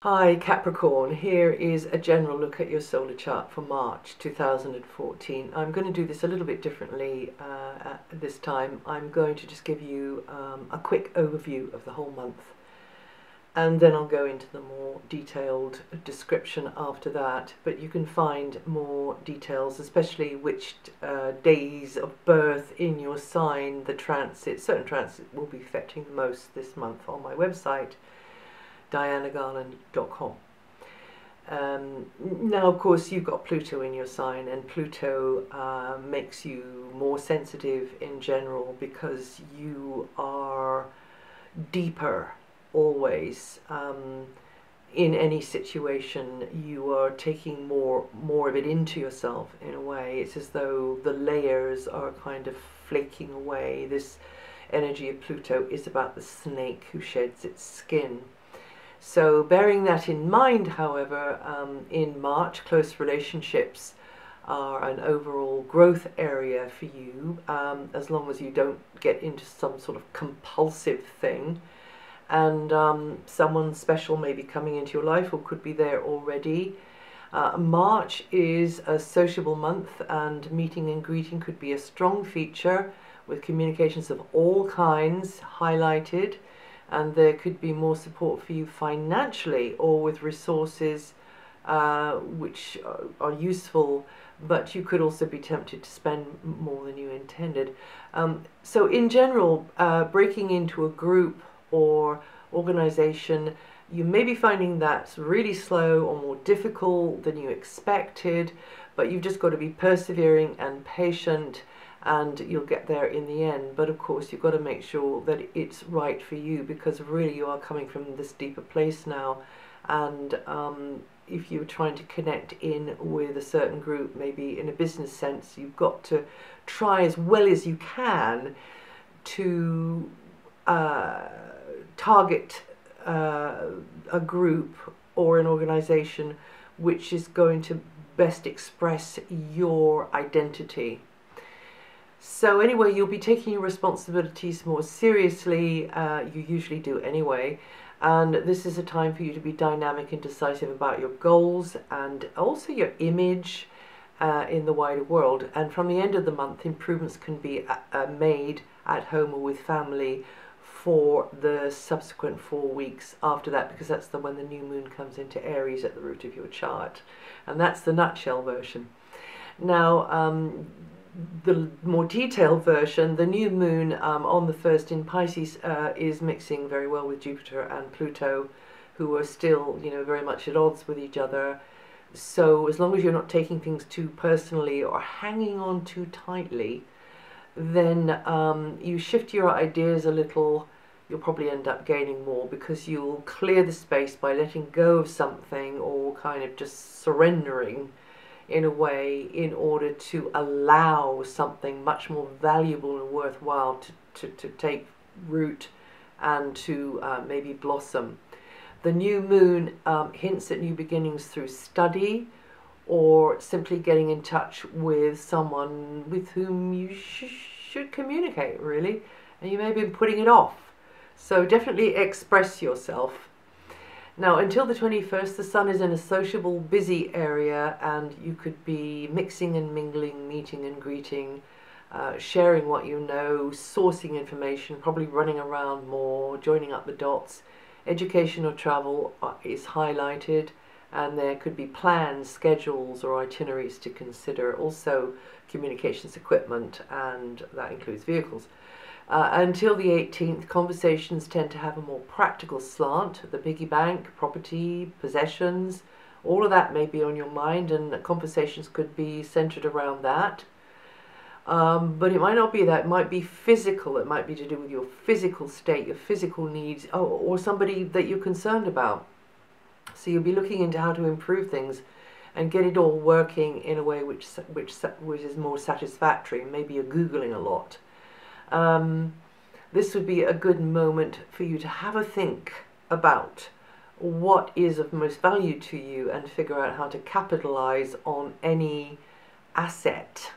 Hi Capricorn, here is a general look at your solar chart for March 2014. I'm going to do this a little bit differently at this time. I'm going to just give you a quick overview of the whole month, and then I'll go into the more detailed description after that. But you can find more details, especially which days of birth in your sign, the transit, certain transits will be affecting the most this month on my website, DianaGarland.com. Now, of course, you've got Pluto in your sign, and Pluto makes you more sensitive in general because you are deeper always. In any situation, you are taking more of it into yourself in a way. It's as though the layers are kind of flaking away. This energy of Pluto is about the snake who sheds its skin. So bearing that in mind, however, in March, close relationships are an overall growth area for you, as long as you don't get into some sort of compulsive thing. And someone special may be coming into your life or could be there already. March is a sociable month, and meeting and greeting could be a strong feature with communications of all kinds highlighted. And there could be more support for you financially or with resources which are useful, but you could also be tempted to spend more than you intended. So in general, breaking into a group or organization, you may be finding that's really slow or more difficult than you expected, but you've just got to be persevering and patient, and you'll get there in the end. But of course, you've got to make sure that it's right for you, because really you are coming from this deeper place now. And if you're trying to connect in with a certain group, maybe in a business sense, you've got to try as well as you can to target a group or an organization which is going to best express your identity. So anyway, you'll be taking your responsibilities more seriously. You usually do anyway. And this is a time for you to be dynamic and decisive about your goals and also your image in the wider world. And from the end of the month, improvements can be made at home or with family for the subsequent 4 weeks after that, because that's when the new moon comes into Aries at the root of your chart. And that's the nutshell version. Now, the more detailed version, the new moon on the 1st in Pisces is mixing very well with Jupiter and Pluto, who are still, very much at odds with each other. So as long as you're not taking things too personally or hanging on too tightly, then you shift your ideas a little, you'll probably end up gaining more, because you'll clear the space by letting go of something or kind of just surrendering in a way, in order to allow something much more valuable and worthwhile to take root and to maybe blossom. The new moon hints at new beginnings through study, or simply getting in touch with someone with whom you should communicate, really, and you may have been putting it off. So definitely express yourself. Now, until the 21st, the sun is in a sociable, busy area, and you could be mixing and mingling, meeting and greeting, sharing what you know, sourcing information, probably running around more, joining up the dots. Education or travel is highlighted, and there could be plans, schedules, or itineraries to consider. Also, communications equipment, and that includes vehicles. Until the 18th, conversations tend to have a more practical slant. The piggy bank, property, possessions, all of that may be on your mind, and conversations could be centered around that. But it might not be that. It might be physical. It might be to do with your physical state, your physical needs, or somebody that you're concerned about. So you'll be looking into how to improve things and get it all working in a way which is more satisfactory. Maybe you're Googling a lot. This would be a good moment for you to have a think about what is of most value to you and figure out how to capitalize on any asset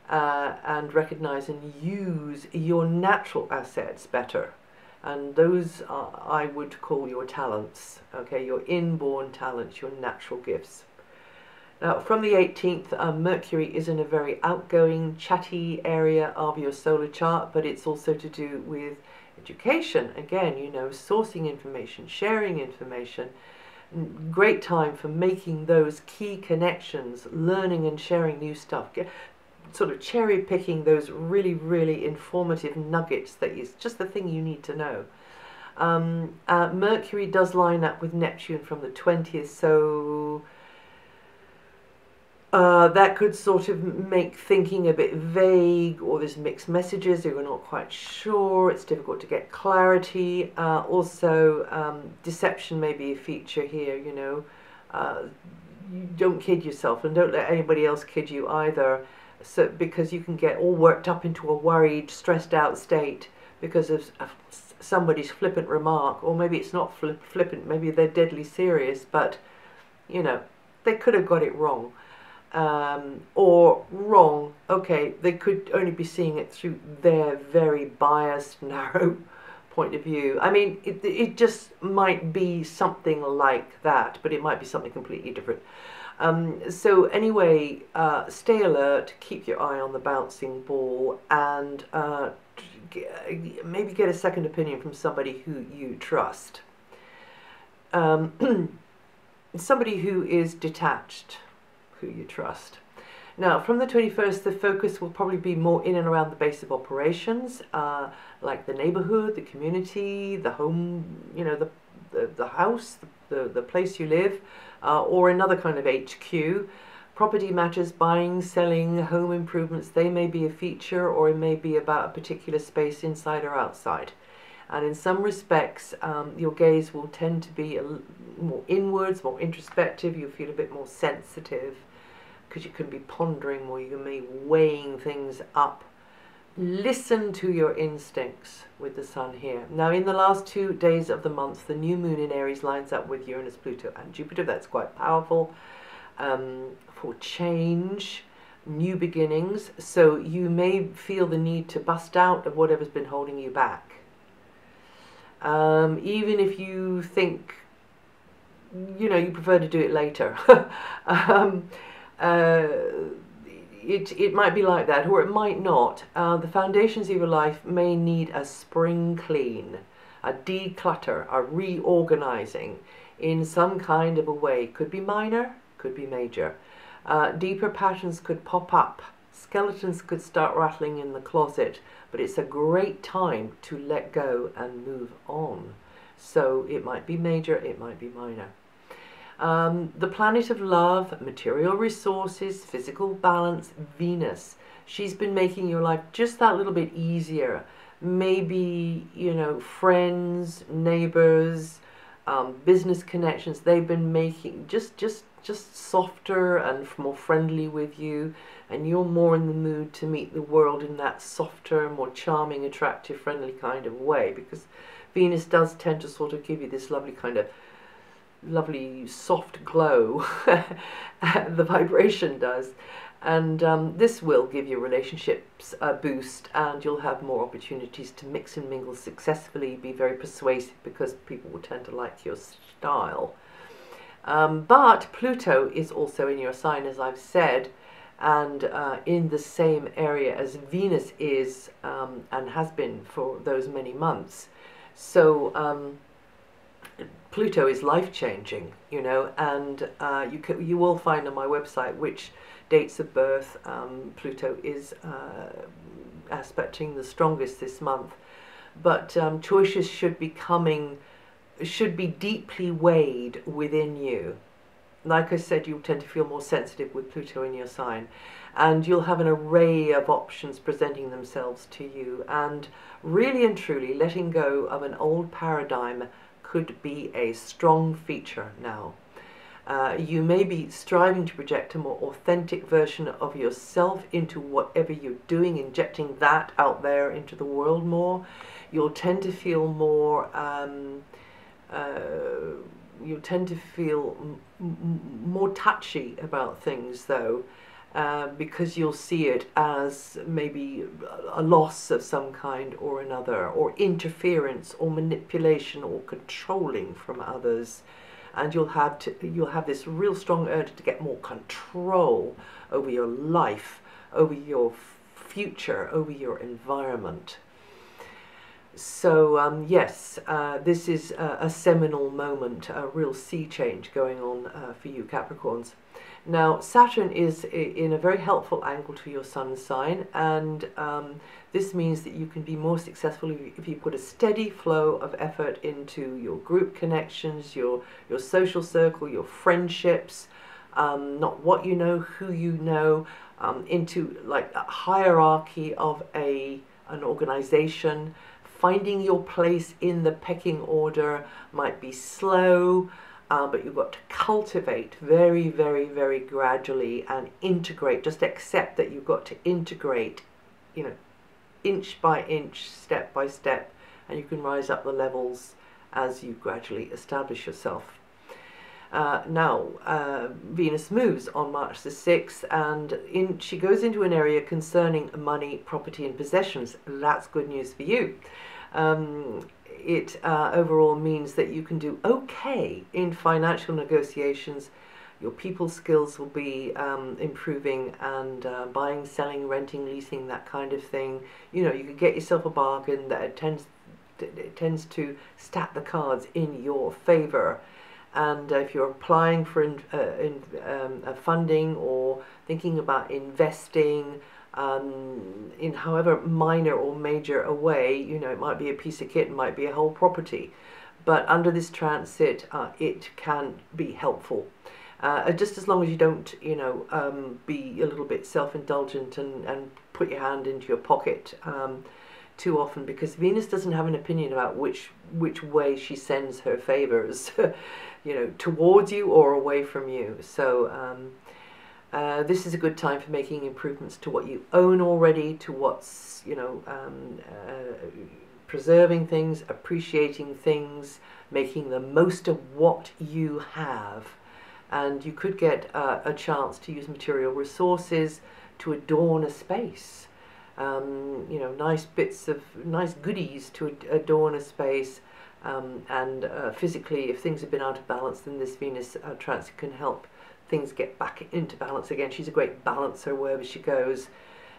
and recognize and use your natural assets better. And those are, I would call your talents, okay, your inborn talents, your natural gifts. Now, from the 18th, Mercury is in a very outgoing, chatty area of your solar chart, but it's also to do with education. Again, you know, sourcing information, sharing information. Great time for making those key connections, learning and sharing new stuff. Sort of cherry picking those really, really informative nuggets that is just the thing you need to know. Mercury does line up with Neptune from the 20th, so that could sort of make thinking a bit vague, or there's mixed messages, you're not quite sure, it's difficult to get clarity. Also, deception may be a feature here, you know. You don't kid yourself, and don't let anybody else kid you either, so because you can get all worked up into a worried, stressed out state because of somebody's flippant remark, or maybe it's not flippant, maybe they're deadly serious, but, you know, they could have got it wrong. Or wrong, okay, they could only be seeing it through their very biased, narrow point of view. I mean, it just might be something like that, but it might be something completely different. So anyway, stay alert, keep your eye on the bouncing ball, and maybe get a second opinion from somebody who you trust. Somebody who is detached, who you trust. Now, from the 21st, the focus will probably be more in and around the base of operations, like the neighborhood, the community, the home, you know, the house, the place you live, or another kind of HQ. Property matters, buying, selling, home improvements, they may be a feature, or it may be about a particular space inside or outside. And in some respects, your gaze will tend to be more inwards, more introspective. You'll feel a bit more sensitive because you can be pondering more, you can be weighing things up. Listen to your instincts with the sun here. Now, in the last 2 days of the month, the new moon in Aries lines up with Uranus, Pluto, and Jupiter. That's quite powerful for change, new beginnings. So you may feel the need to bust out of whatever's been holding you back. Even if you think, you know, you prefer to do it later. It might be like that, or it might not. The foundations of your life may need a spring clean, a declutter, a reorganizing in some kind of a way. Could be minor, could be major. Deeper patterns could pop up. Skeletons could start rattling in the closet, but it's a great time to let go and move on. So it might be major, it might be minor. The planet of love, material resources, physical balance, Venus. She's been making your life just that little bit easier. Maybe, you know, friends, neighbors, business connections, they've been making just softer and more friendly with you, and you're more in the mood to meet the world in that softer, more charming, attractive, friendly kind of way, because Venus does tend to sort of give you this lovely kind of lovely soft glow. The vibration does, and this will give your relationships a boost, and you'll have more opportunities to mix and mingle successfully, be very persuasive, because people will tend to like your style. But Pluto is also in your sign, as I've said, and in the same area as Venus is, and has been for those many months. So Pluto is life-changing, you know, and you will find on my website which dates of birth Pluto is aspecting the strongest this month. But choices should be deeply weighed within you. Like I said, you'll tend to feel more sensitive with Pluto in your sign, and you'll have an array of options presenting themselves to you, and really and truly letting go of an old paradigm could be a strong feature now. You may be striving to project a more authentic version of yourself into whatever you're doing, injecting that out there into the world more. You'll tend to feel more more touchy about things, though, because you'll see it as maybe a loss of some kind or another, or interference or manipulation or controlling from others. And you'll have this real strong urge to get more control over your life, over your future, over your environment. So yes, this is a seminal moment, a real sea change going on for you Capricorns. Now Saturn is in a very helpful angle to your sun sign, and this means that you can be more successful if you put a steady flow of effort into your group connections, your social circle, your friendships, not what you know, who you know, into like a hierarchy of an organization. Finding your place in the pecking order might be slow, but you've got to cultivate very, very, very gradually and integrate. Just accept that you've got to integrate, you know, inch by inch, step by step, and you can rise up the levels as you gradually establish yourself. Now, Venus moves on March the 6th, and she goes into an area concerning money, property and possessions. That's good news for you. It overall means that you can do okay in financial negotiations. Your people skills will be improving, and buying, selling, renting, leasing, that kind of thing. You know, you can get yourself a bargain that tends to stack the cards in your favor. And if you're applying for funding or thinking about investing in however minor or major a way, you know, it might be a piece of kit, it might be a whole property, but under this transit it can be helpful, just as long as you don't, you know, be a little bit self-indulgent and put your hand into your pocket too often, because Venus doesn't have an opinion about which way she sends her favors, you know, towards you or away from you. So this is a good time for making improvements to what you own already, to what's, you know, preserving things, appreciating things, making the most of what you have. And you could get a chance to use material resources to adorn a space. You know, nice bits of nice goodies to adorn a space, and physically, if things have been out of balance, then this Venus transit can help things get back into balance again. She's a great balancer wherever she goes,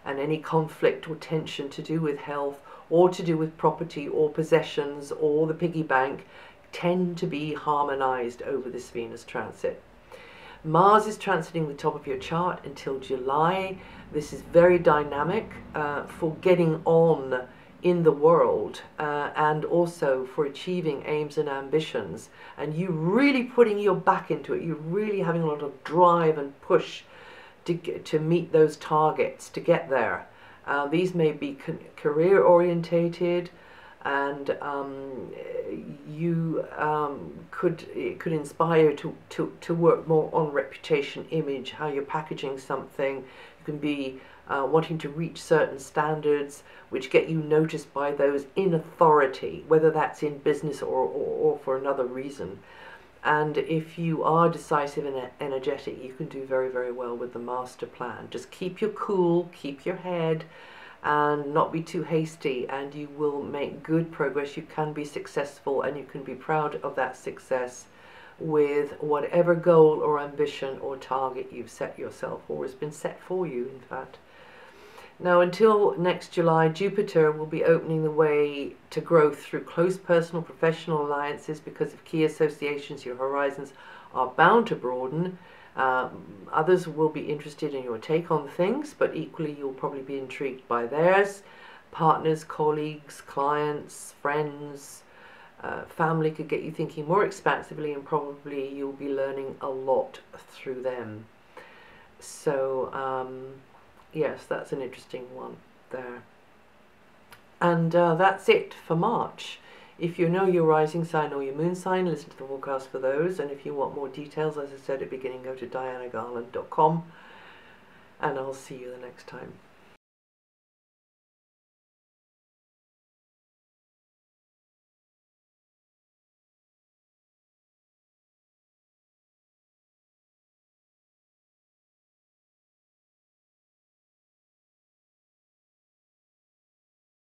and any conflict or tension to do with health or to do with property or possessions or the piggy bank tend to be harmonized over this Venus transit. Mars is transiting the top of your chart until July. This is very dynamic for getting on in the world, and also for achieving aims and ambitions, and you really putting your back into it. You're really having a lot of drive and push to meet those targets, to get there. These may be career orientated, and it could inspire you to work more on reputation, image, how you're packaging something. You can be wanting to reach certain standards which get you noticed by those in authority, whether that's in business or for another reason. And if you are decisive and energetic, you can do very, very well with the master plan. Just keep your cool, keep your head, and not be too hasty, and you will make good progress. You can be successful, and you can be proud of that success with whatever goal or ambition or target you've set yourself, or has been set for you, in fact. Now, until next July, Jupiter will be opening the way to growth through close personal, professional alliances. Because of key associations, your horizons are bound to broaden. Others will be interested in your take on things, but equally you'll probably be intrigued by theirs. Partners, colleagues, clients, friends, family could get you thinking more expansively, and probably you'll be learning a lot through them. So yes, that's an interesting one there. And that's it for March. If you know your rising sign or your moon sign, listen to the forecast for those. And if you want more details, as I said at the beginning, go to DianaGarland.com. And I'll see you the next time.